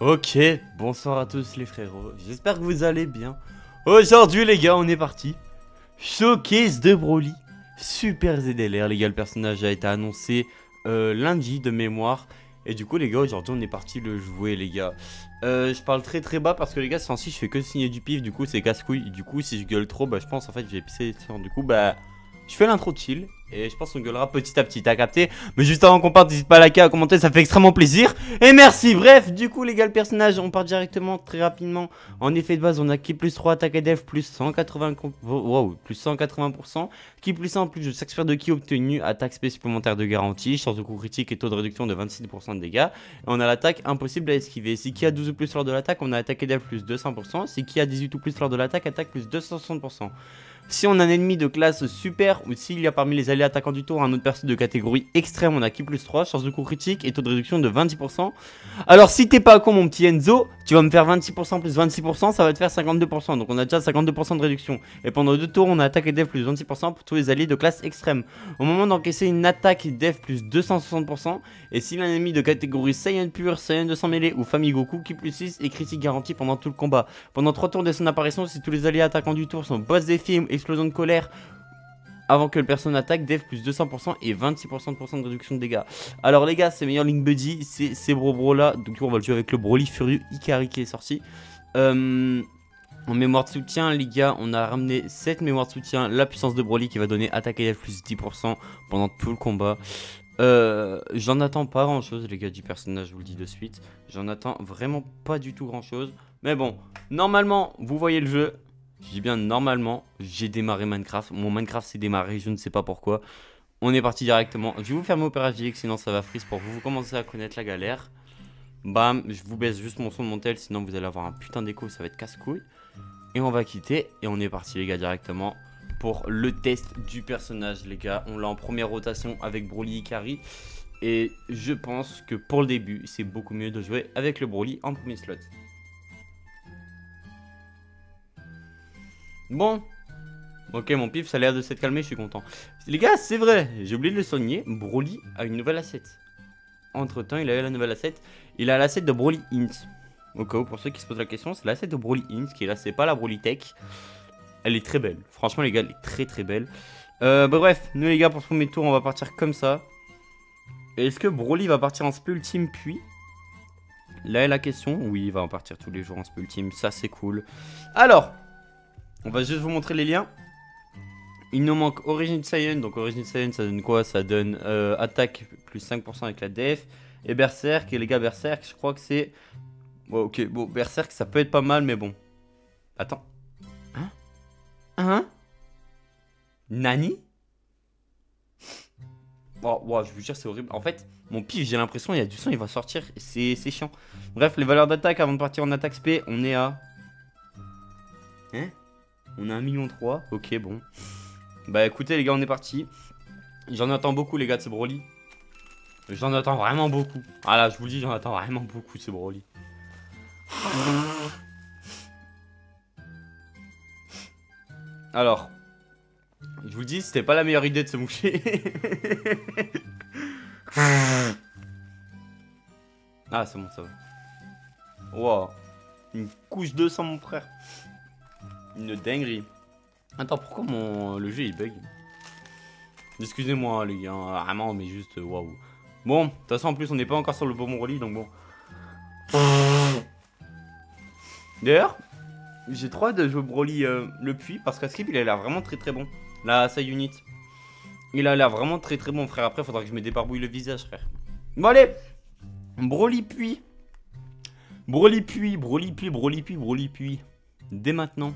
Ok, bonsoir à tous les frérots, j'espère que vous allez bien. Aujourd'hui les gars, on est parti. Showcase de Broly. Super ZLR les gars, le personnage a été annoncé lundi de mémoire. Et du coup les gars, aujourd'hui on est parti le jouer les gars. Je parle très bas parce que les gars, ce temps-ci je fais que signer du pif, du coup c'est casse-couille. Du coup si je gueule trop, bah je pense en fait je vais pisser. Du coup bah... je fais l'intro chill et je pense qu'on gueulera petit à petit, t'as capté? Mais juste avant qu'on parte, n'hésite pas à liker, à commenter, ça fait extrêmement plaisir. Et merci, bref, du coup les gars, le personnage, on part directement très rapidement. En effet de base, on a Ki plus 3, attaque et def, plus 180%, wow, plus 180%. Ki plus 1, plus de chaque sphère de Ki obtenue, attaque spé supplémentaire de garantie, chance de coup critique et taux de réduction de 26% de dégâts. Et on a l'attaque impossible à esquiver. Si Ki a 12 ou plus lors de l'attaque, on a attaque et def plus 200%. Si Ki a 18 ou plus lors de l'attaque, attaque plus 260%. Si on a un ennemi de classe super ou s'il y a parmi les alliés attaquants du tour un autre perso de catégorie extrême, on a Ki plus 3, chance de coup critique et taux de réduction de 26%. Alors si t'es pas con mon petit Enzo, tu vas me faire 26% plus 26%, ça va te faire 52%. Donc on a déjà 52% de réduction. Et pendant 2 tours, on a attaque et def plus 26% pour tous les alliés de classe extrême. Au moment d'encaisser une attaque def plus 260%, et si l'ennemi de catégorie Saiyan pur, Saiyan 200 mêlée ou famille Goku, Ki plus 6 et critique garantie pendant tout le combat. Pendant 3 tours de son apparition, si tous les alliés attaquants du tour sont boss défi ou explosion de colère avant que le personnage attaque, def plus 200% et 26% de réduction de dégâts. Alors les gars, c'est meilleur Link Buddy, c'est ces bro là. Donc on va le jouer avec le Broly Furieux Ikari qui est sorti. En mémoire de soutien, les gars, on a ramené 7 mémoires de soutien. La puissance de Broly qui va donner attaque et def plus 10% pendant tout le combat. J'en attends pas grand chose les gars du personnage, je vous le dis de suite. J'en attends vraiment pas du tout grand chose. Mais bon, normalement, vous voyez le jeu. Je dis bien normalement, j'ai démarré Minecraft. Mon Minecraft s'est démarré, je ne sais pas pourquoi. On est parti directement. Je vais vous fermer Opéra GX, sinon ça va freeze pour vous. Vous commencez à connaître la galère. Bam, je vous baisse juste mon son de mon tel, sinon vous allez avoir un putain d'écho, ça va être casse-couille. Et on va quitter, et on est parti les gars directement pour le test du personnage les gars. On l'a en première rotation avec Broly Ikari. Et je pense que pour le début, c'est beaucoup mieux de jouer avec le Broly en premier slot. Bon, ok mon pif ça a l'air de s'être calmé, je suis content. Les gars c'est vrai, j'ai oublié de le soigner, Broly a une nouvelle asset. Entre temps il a eu la nouvelle asset, il a l'asset de Broly Int. Au cas où pour ceux qui se posent la question, c'est l'asset de Broly Int qui est là, c'est pas la Broly Tech. Elle est très belle, franchement les gars elle est très belle. Bah bref, nous les gars pour ce premier tour on va partir comme ça. Est-ce que Broly va partir en spé ultime puis? Là est la question, oui il va en partir tous les jours en spé ultime, ça c'est cool. Alors on va juste vous montrer les liens. Il nous manque Origin Saiyan. Donc Origin Saiyan ça donne quoi? Ça donne attaque plus 5% avec la def. Et Berserk. Et les gars Berserk je crois que c'est... Bon, ok bon Berserk ça peut être pas mal mais bon. Attends. Hein? Nani? Oh wow, je vous jure c'est horrible. En fait mon pif j'ai l'impression il y a du sang il va sortir. C'est chiant. Bref les valeurs d'attaque avant de partir en attaque spé on est à... Hein? On a 1,3 million. Ok, bon. Bah écoutez, les gars, on est parti. J'en attends beaucoup, les gars, de ce Broly. J'en attends vraiment beaucoup. Ah là, je vous le dis, j'en attends vraiment beaucoup, de ce Broly. Alors, je vous le dis, c'était pas la meilleure idée de se moucher. Ah, c'est bon, ça va. Wow. Une couche de sang, mon frère. Une dinguerie. Attends, pourquoi le jeu il bug? Excusez-moi les gars, vraiment mais juste waouh. Bon, de toute façon en plus on n'est pas encore sur le bon Broly donc bon. D'ailleurs, j'ai trop hâte de jouer Broly le puits parce qu'à Skip il a l'air vraiment très bon. Là, sa unit. Il a l'air vraiment très bon frère. Après faudra que je me débarbouille le visage frère. Bon allez, Broly puits. Broly puits. Dès maintenant.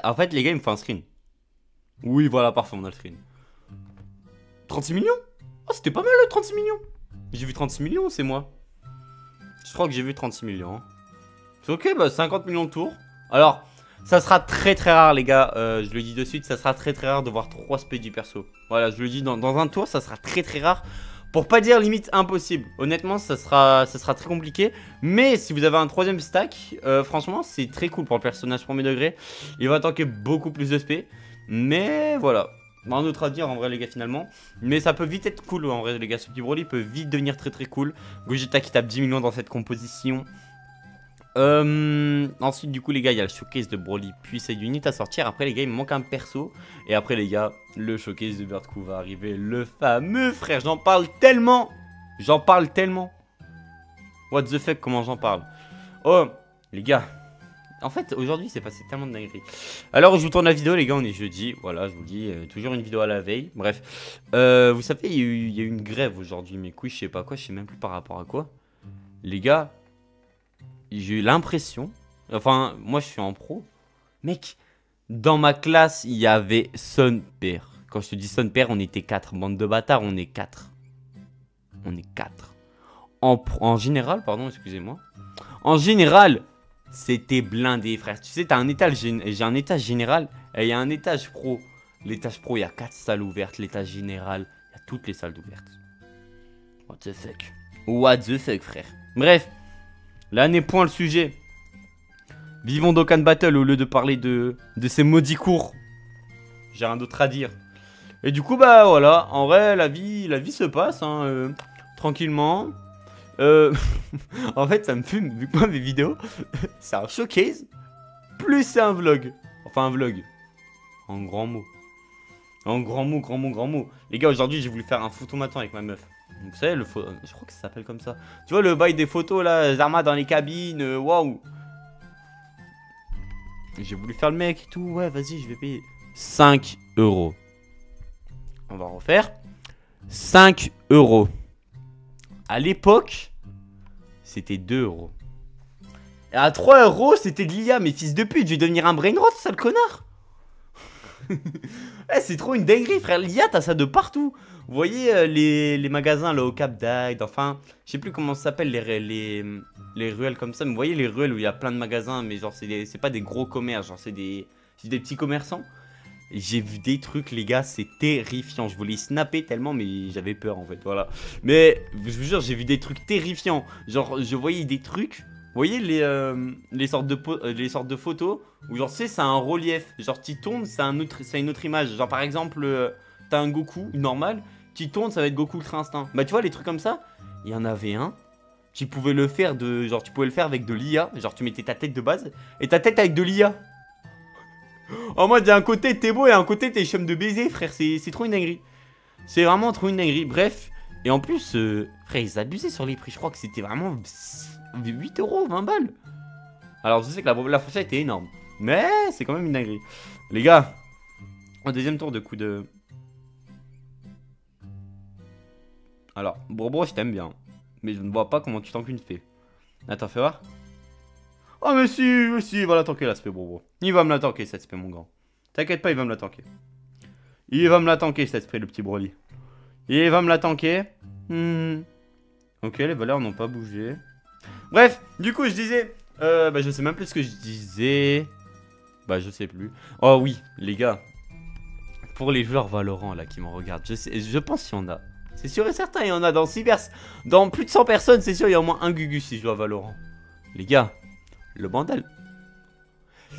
En fait, les gars, il me faut un screen. Oui, voilà, parfait, on a le screen. 36 millions? Oh, c'était pas mal le 36 millions. J'ai vu 36 millions, c'est moi. Je crois que j'ai vu 36 millions. C'est ok, bah 50 millions de tours. Alors, ça sera très rare, les gars. Je le dis de suite, ça sera très rare de voir 3 spé du perso. Voilà, je le dis, dans un tour, ça sera très rare. Pour pas dire limite impossible. Honnêtement, ça sera très compliqué. Mais si vous avez un 3ème stack, franchement, c'est très cool pour le personnage premier degré. Il va tanker beaucoup plus de spé. Mais voilà. un autre à dire en vrai les gars finalement. Mais ça peut vite être cool en vrai les gars. Ce petit Broly peut vite devenir très très cool. Gogeta qui tape 10 millions dans cette composition. Ensuite du coup les gars il y a le showcase de Broly puis c'est Unit à sortir. Après les gars il me manque un perso. Et après les gars le showcase de Birdcrew va arriver. Le fameux frère, j'en parle tellement. J'en parle tellement. What the fuck, comment j'en parle. Oh les gars, en fait aujourd'hui c'est passé tellement de dingueries. Alors je vous tourne la vidéo les gars, on est jeudi. Voilà je vous dis, toujours une vidéo à la veille. Bref, vous savez il y a eu une grève aujourd'hui. Mes couilles je sais pas quoi, je sais même plus par rapport à quoi. Les gars, j'ai eu l'impression, enfin moi je suis en pro. Mec, dans ma classe il y avait son père. Quand je te dis son père on était 4. Bande de bâtards, on est 4. On est 4. En général, pardon excusez-moi. En général c'était blindé frère. Tu sais t'as un étage, j'ai un étage général et il y a un étage pro. L'étage pro il y a 4 salles ouvertes. L'étage général il y a toutes les salles ouvertes. What the fuck. What the fuck frère. Bref, là n'est point le sujet. Vivons Dokkan Battle au lieu de parler de ces maudits cours. J'ai rien d'autre à dire. Et du coup bah voilà, en vrai la vie se passe hein, tranquillement. En fait ça me fume vu que moi mes vidéos c'est un showcase plus c'est un vlog. Enfin un vlog en grand mot. En grand mot. Les gars aujourd'hui j'ai voulu faire un photomaton avec ma meuf. Vous savez je crois que ça s'appelle comme ça. Tu vois le bail des photos là, Zarma dans les cabines, waouh. J'ai voulu faire le mec et tout, ouais vas-y je vais payer 5 €. On va refaire 5 €. À l'époque, c'était 2 €. Et à 3 € c'était de l'IA, mais fils de pute, je vais devenir un brainrot, sale connard. Eh, c'est trop une dinguerie, frère. L'IA, t'as ça de partout. Vous voyez les magasins là au Cap d'Agde, enfin, je sais plus comment ça s'appelle, les ruelles comme ça. Mais vous voyez les ruelles où il y a plein de magasins, mais genre, c'est pas des gros commerces, genre, c'est des petits commerçants. J'ai vu des trucs les gars, c'est terrifiant. Je voulais snapper tellement mais j'avais peur en fait, voilà. Mais je vous jure j'ai vu des trucs terrifiants. Genre je voyais des trucs. Vous voyez les sortes de photos où genre tu sais c'est un relief. Genre tu tournes c'est une autre image. Genre par exemple t'as un Goku normal. Tu tournes ça va être Goku Ultra Instinct. Bah tu vois les trucs comme ça. Il y en avait un. Tu pouvais le faire genre tu pouvais le faire avec de l'IA. Genre tu mettais ta tête de base et ta tête avec de l'IA. En mode, il y a un côté t'es beau et un côté t'es chum de baiser, frère. C'est trop une dinguerie. C'est vraiment trop une dinguerie. Bref. Et en plus, frère, ils abusaient sur les prix. Je crois que c'était vraiment 8 €, 20 balles. Alors, je sais que la fourchette était énorme. Mais c'est quand même une dinguerie. Les gars, au deuxième tour de coup de. Alors, Bobo, je t'aime bien. Mais je ne vois pas comment tu t'encules fait. Attends, fais voir. Oh mais si, il va la tanker l'aspect Bobo. Il va me la tanker cet aspect mon grand. T'inquiète pas, il va me la tanker. Il va me la tanker cet aspect le petit Broly. Il va me la tanker. Ok, les valeurs n'ont pas bougé. Bref, du coup je disais... bah je sais même plus ce que je disais. Bah je sais plus. Oh oui, les gars. Pour les joueurs Valorant là qui me regardent, je pense qu'il y en a. C'est sûr et certain, il y en a dans plus de 100 personnes, c'est sûr il y a au moins un Gugus qui joue à Valorant. Les gars. Le bandal.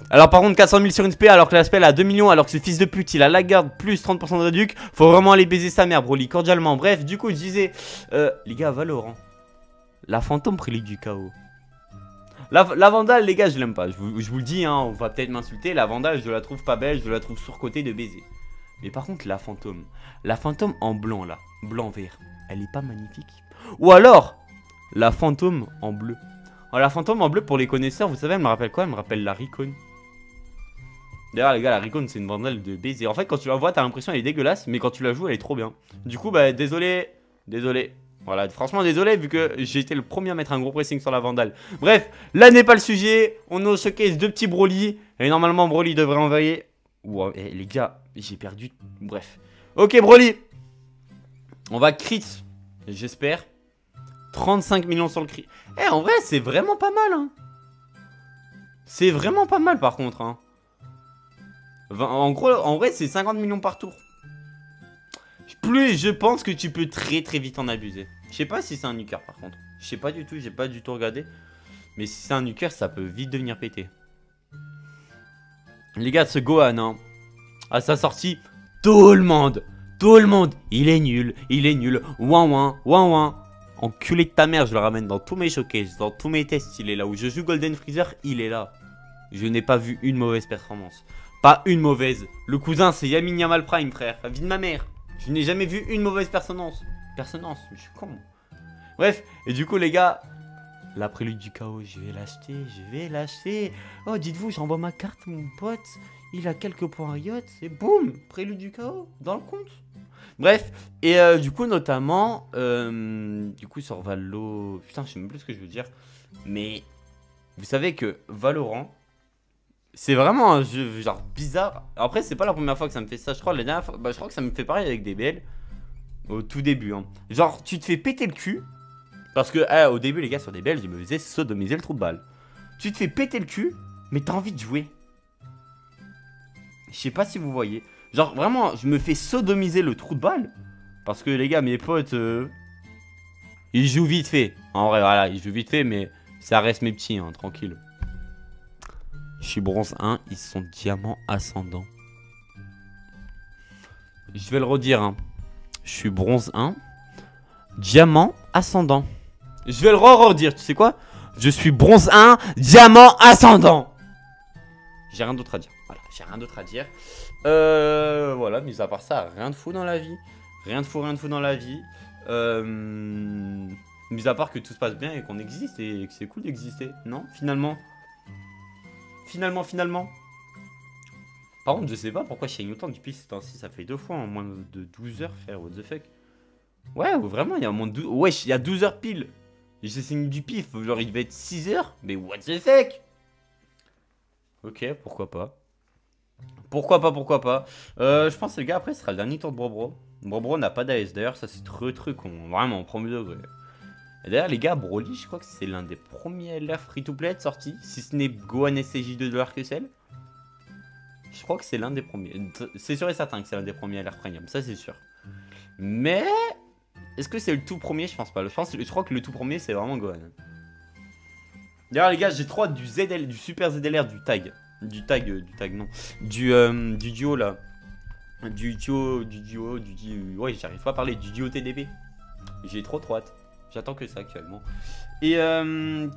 Alors par contre 400 000 sur une spé alors que la spé elle a 2 millions alors que ce fils de pute il a la garde plus 30% de réduc. Faut vraiment aller baiser sa mère Broly cordialement. Bref du coup je disais les gars Valorant. La fantôme prélude du chaos. La vandale les gars je l'aime pas. Je vous le dis hein, on va peut-être m'insulter. La vandale je la trouve pas belle, je la trouve surcotée de baiser. Mais par contre la fantôme en blanc là, blanc vert, elle est pas magnifique. Ou alors la fantôme en bleu. Alors, la fantôme en bleu, pour les connaisseurs, vous savez, elle me rappelle quoi? Elle me rappelle la Ricon. D'ailleurs, les gars, la Ricon, c'est une vandale de baiser. En fait, quand tu la vois, t'as l'impression qu'elle est dégueulasse, mais quand tu la joues, elle est trop bien. Du coup, bah, désolé. Voilà, franchement, désolé, vu que j'ai été le premier à mettre un gros pressing sur la vandale. Bref, là n'est pas le sujet. On est au showcase de petits Broly. Et normalement, Broly devrait envoyer. Wow, les gars, j'ai perdu. Bref. Ok, Broly. On va crit, j'espère. 35 millions sur le cri. Eh, en vrai, c'est vraiment pas mal, hein. C'est vraiment pas mal, par contre, hein. En gros, en vrai, c'est 50 millions par tour. Plus, je pense que tu peux très très vite en abuser. Je sais pas si c'est un nuker, par contre. Je sais pas du tout, j'ai pas du tout regardé. Mais si c'est un nuker, ça peut vite devenir pété. Les gars, ce Gohan, hein, à sa sortie, Tout le monde. Tout le monde. Il est nul. Il est nul. Ouin ouin. Ouin ouin. Enculé de ta mère, je le ramène dans tous mes showcases, dans tous mes tests. Il est là où je joue Golden Freezer. Il est là. Je n'ai pas vu une mauvaise performance. Pas une mauvaise. Le cousin, c'est Yamin Yamal Prime, frère. La vie de ma mère. Je n'ai jamais vu une mauvaise performance. Performance, je suis con. Bref, et du coup, les gars, la prélude du chaos, je vais l'acheter. Je vais l'acheter. Oh, dites-vous, j'envoie ma carte, mon pote. Il a quelques points Riot. Et boum, prélude du chaos, dans le compte. Bref, et du coup, notamment, du coup, sur Valo. Putain, je sais même plus ce que je veux dire. Mais vous savez que Valorant. C'est vraiment un jeu genre bizarre. Après, c'est pas la première fois que ça me fait ça. Je crois, la dernière fois, je crois que ça me fait pareil avec DBL. Au tout début. Hein. Genre, tu te fais péter le cul. Parce que au début, les gars, sur DBL, je me faisais sodomiser le trou de balle. Tu te fais péter le cul, mais t'as envie de jouer. Je sais pas si vous voyez. Genre, vraiment, je me fais sodomiser le trou de balle. Parce que les gars, mes potes, ils jouent vite fait. En vrai, voilà, ils jouent vite fait, mais ça reste mes petits, hein, tranquille. Je suis bronze 1, ils sont diamant ascendant. Je vais le redire, hein. Je suis bronze 1, diamant ascendant. Je vais le redire, tu sais quoi? Je suis bronze 1, diamant ascendant. J'ai rien d'autre à dire. Voilà, j'ai rien d'autre à dire. Voilà, mis à part ça, rien de fou dans la vie. Rien de fou dans la vie. Mis à part que tout se passe bien et qu'on existe et que c'est cool d'exister. Non, finalement. Finalement. Par contre, je sais pas pourquoi je saigne autant depuis ce temps-ci. Ça fait 2 fois en moins de 12 heures, frère. What the fuck? Ouais, vraiment, il y a moins de 12... Wesh, il y a 12 heures pile. J'ai saigné du pif. Genre, il devait être 6 heures. Mais what the fuck? Ok, pourquoi pas. Pourquoi pas. Je pense, les gars, après, ce sera le dernier tour de Brobro. Brobro n'a pas d'AS. D'ailleurs, ça, c'est très con. Vraiment, premier degré. Et d'ailleurs, les gars, Broly, je crois que c'est l'un des premiers LR free-to-play à être sorti. Si ce n'est Gohan SCJ2 de l'Arc-Cell. Je crois que c'est l'un des premiers. C'est sûr et certain que c'est l'un des premiers LR premium. Ça, c'est sûr. Mais est-ce que c'est le tout premier? Je pense pas. Je crois que le tout premier, c'est vraiment Gohan. D'ailleurs, les gars, j'ai trop hâte du ZL, du super ZLR du tag. Du tag, non. Du duo, là. Du duo. Ouais, j'arrive pas à parler. Du duo TDP. J'ai trop hâte. J'attends que ça actuellement. Et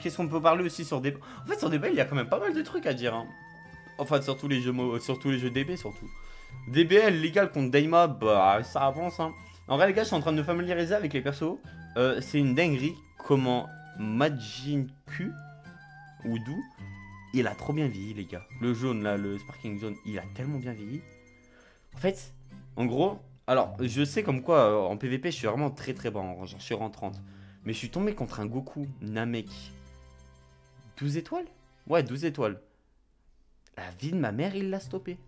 qu'est-ce qu'on peut parler aussi sur DB? En fait, sur DB, il y a quand même pas mal de trucs à dire. Hein. Enfin, sur tous les jeux DB, surtout. DBL légal contre Daima, bah, ça avance. Hein. En vrai, les gars, je suis en train de me familiariser avec les persos. C'est une dinguerie comment Majin Q ou Dou, il a trop bien vieilli, les gars. Le jaune, là, le Sparking Jaune, il a tellement bien vieilli. En fait, en gros, alors, je sais comme quoi, en PVP, je suis vraiment très bon. Genre, je suis en 30. Mais je suis tombé contre un Goku Namek 12 étoiles? Ouais, 12 étoiles. La vie de ma mère, il l'a stoppé.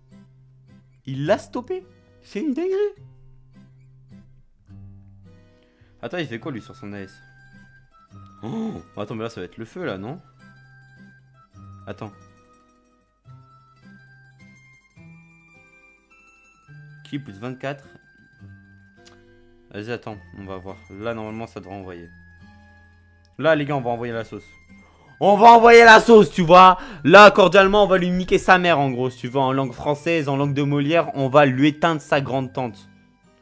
Il l'a stoppé. C'est une dinguerie. Attends, il fait quoi, lui, sur son AS? Oh, attends, mais là, ça va être le feu, là, non? Attends. Qui plus 24? Vas-y, attends, on va voir. Là, normalement, ça devrait envoyer. Là, les gars, on va envoyer la sauce. On va envoyer la sauce, tu vois. Là, cordialement, on va lui niquer sa mère, en gros, si tu veux. En langue française, en langue de Molière, on va lui éteindre sa grande tante.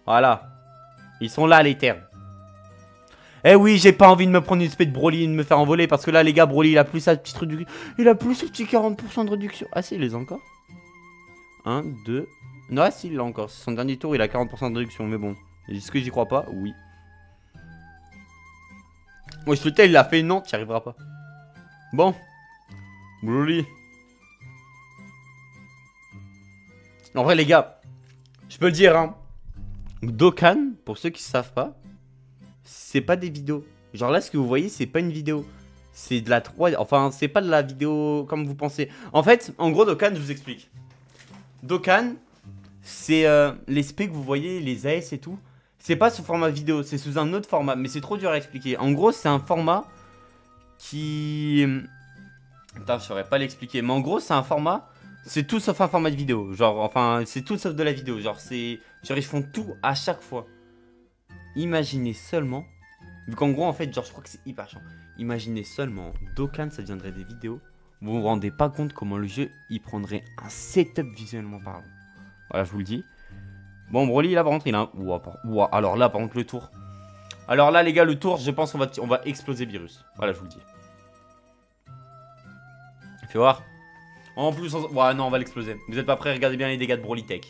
Voilà. Ils sont là, les termes. Eh oui, j'ai pas envie de me prendre une espèce de Broly et de me faire envoler. Parce que là, les gars, Broly, il a plus sa petite réduction. Il a plus ce petit 40% de réduction. Ah, si, il les a encore. 1, 2. Non, si, il l'a encore. C'est son dernier tour, il a 40% de réduction. Mais bon. Est-ce que j'y crois pas? Oui. Moi, je te il l'a fait. Non, tu n'y arriveras pas. Bon. Broly. En vrai, les gars, je peux le dire, hein. Dokkan, pour ceux qui ne savent pas, c'est pas des vidéos. Genre là, ce que vous voyez, c'est pas une vidéo. C'est de la 3D. Enfin, c'est pas de la vidéo comme vous pensez. En fait, en gros, Dokkan, je vous explique. Dokkan, c'est les specs que vous voyez, les AS et tout. C'est pas sous format vidéo, c'est sous un autre format. Mais c'est trop dur à expliquer. En gros, c'est un format qui... Putain, je saurais pas l'expliquer. Mais en gros, c'est un format... C'est tout sauf un format de vidéo. Genre, enfin, c'est tout sauf de la vidéo. Genre, c'est... Genre, ils font tout à chaque fois. Imaginez seulement... Vu qu'en gros, en fait, genre, je crois que c'est hyper chiant. Imaginez seulement, Dokkan, ça deviendrait des vidéos. Vous vous rendez pas compte comment le jeu, il prendrait un setup visuellement parlant. Voilà, je vous le dis. Bon, Broly, là, par contre, il a un... Ouah, alors là, par contre, le tour. Alors là, les gars, le tour, je pense qu'on va exploser Virus. Voilà, je vous le dis. Fais voir. En plus, ouais, non, on va l'exploser. Vous êtes pas prêts? Regardez bien les dégâts de Broly Tech.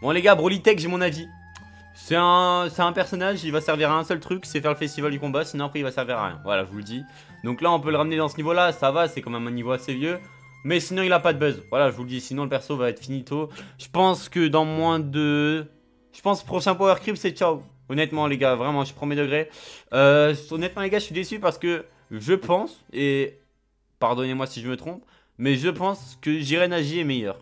Bon, les gars, Broly Tech, j'ai mon avis. C'est un personnage, il va servir à un seul truc, c'est faire le festival du combat, sinon après il va servir à rien. Voilà, je vous le dis. Donc là, on peut le ramener dans ce niveau-là, ça va, c'est quand même un niveau assez vieux. Mais sinon, il a pas de buzz. Voilà, je vous le dis, sinon le perso va être finito. Je pense que dans moins de... Je pense que prochain Power Creep, c'est ciao. Honnêtement, les gars, vraiment, je suis premier degré. Honnêtement, les gars, je suis déçu parce que je pense, et pardonnez-moi si je me trompe, mais je pense que Jiren Agi est meilleur.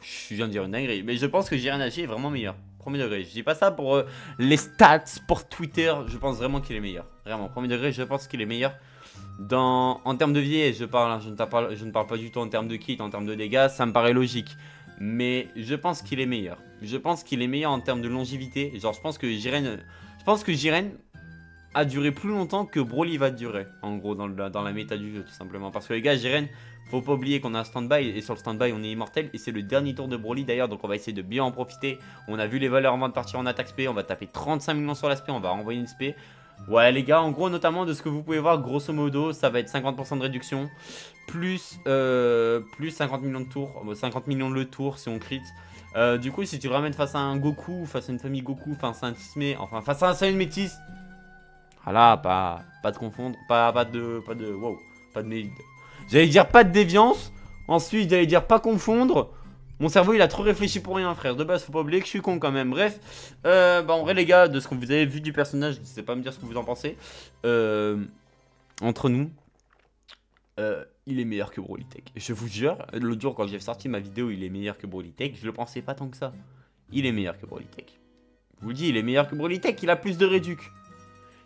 Je viens de dire une dinguerie, mais je pense que Jiren Agi est vraiment meilleur. Premier degré, je dis pas ça pour les stats, pour Twitter, je pense vraiment qu'il est meilleur. Vraiment, premier degré, je pense qu'il est meilleur. En termes de vieillesse, je parle, hein, je ne parle pas du tout en termes de kit, en termes de dégâts, ça me paraît logique. Mais je pense qu'il est meilleur. Je pense qu'il est meilleur en termes de longévité. Genre, je pense que Jiren a duré plus longtemps que Broly va durer. En gros, dans la méta du jeu, tout simplement. Parce que les gars, Jiren, faut pas oublier qu'on a un stand-by. Et sur le stand-by, on est immortel. Et c'est le dernier tour de Broly d'ailleurs. Donc on va essayer de bien en profiter. On a vu les valeurs avant de partir en attaque SP. On va taper 35 millions sur la SP. On va renvoyer une SP. Ouais, les gars, en gros, notamment de ce que vous pouvez voir, grosso modo, ça va être 50% de réduction. Plus 50 millions de tours. 50 millions le tour si on crit. Du coup, si tu le ramènes face à un Goku, face à une famille Goku, face à un Tismé, enfin face à un Saiyan Métis. Voilà, pas de confondre, pas de j'allais dire pas de déviance. Ensuite, j'allais dire pas confondre. Mon cerveau, il a trop réfléchi pour rien, frère. De base, faut pas oublier que je suis con quand même. Bref, bah en vrai, les gars, de ce que vous avez vu du personnage, n'hésitez pas à me dire ce que vous en pensez. Entre nous, il est meilleur que Broly Tech. Je vous jure, l'autre jour, quand j'ai sorti ma vidéo, il est meilleur que Broly Tech. Je le pensais pas tant que ça. Il est meilleur que Broly Tech. Je vous le dis, il est meilleur que Broly Tech. Il a plus de réduc.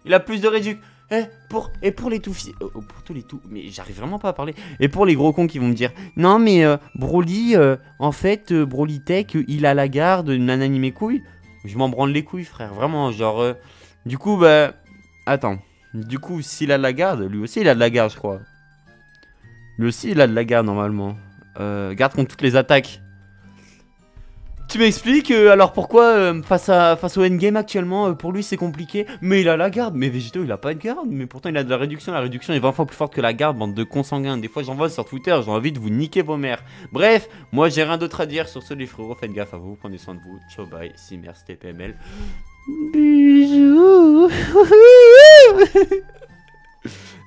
Il a plus de réduc. Et pour les tout... pour tous les tout... Mais j'arrive vraiment pas à parler. Et pour les gros cons qui vont me dire... Non mais Broly... en fait, Broly Tech, il a la garde, nanani mes couilles. Je m'en branle les couilles, frère. Vraiment, genre... Du coup, bah... Attends. Du coup, s'il a de la garde... Lui aussi, il a de la garde, je crois. Lui aussi, il a de la garde, normalement. Garde contre toutes les attaques. Tu m'expliques alors pourquoi face au endgame actuellement pour lui c'est compliqué. Mais il a la garde. Mais Végéto il a pas de garde. Mais pourtant il a de la réduction. La réduction est 20 fois plus forte que la garde. Bande de consanguins. Des fois j'en vois sur Twitter. J'ai envie de vous niquer vos mères. Bref, moi j'ai rien d'autre à dire. Sur ce les frérots, faites gaffe à vous. Prenez soin de vous. Ciao bye. Simer c'était PML. Bisous.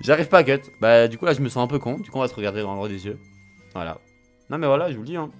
J'arrive pas à cut. Bah du coup là je me sens un peu con. Du coup on va se regarder dans l'endroit des yeux. Voilà. Non mais voilà je vous le dis hein.